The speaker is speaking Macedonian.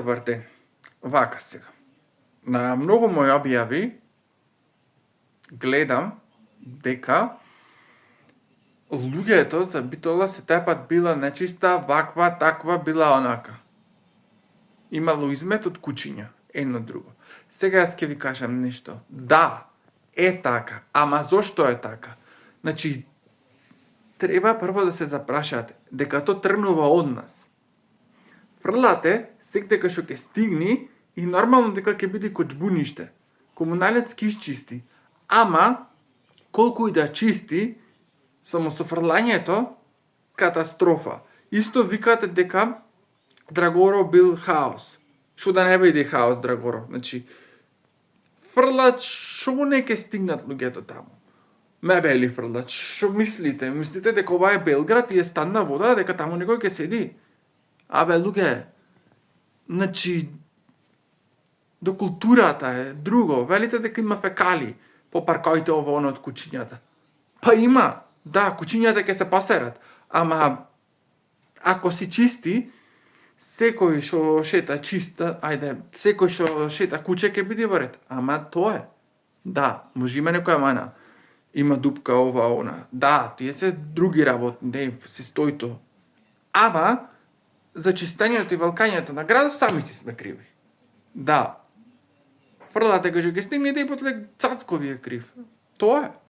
Добар ден. Вака сега. На многу мои објави гледам дека луѓето за битола се тепат била нечиста, ваква, таква, била онака. Имало измет од кучиња, едно друго. Сега јас ќе ви кажам нешто. Да, е така, ама зошто е така? Значи, треба прво да се запрашате дека тоа тргнува од нас. Фрлате секдека што ќе стигни и нормално дека ќе биде кочбуниште. Комуналец ќе исчисти. Ама, колку и да чисти, само со фрлањето, катастрофа. Исто викате дека Драгоров бил хаос. Што да не биде хаос Драгоров? Значи, фрлат, шо не ќе стигнат луѓето таму? Мебели фрлат, шо мислите? Мислите дека ова е Белград и е стадна вода, дека таму некој ќе седи? Абе, луѓе, значи, до културата е друго. Велите дека има фекали по парковите ово од кучињата. Па има, да, кучињата ќе се посерат, ама ако си чисти, секој што шета чиста, секој што шета куче ќе биде во ред. Ама тоа е. Да, може има некоја мана. Има дупка ова, она. Да, тие се други работи, не се стои тоа. Ама, за чистењето и валкањето на градот сами сме криви. Да. Фрлате кога ќе стигнете и потле Цацко ви е крив. Тоа е.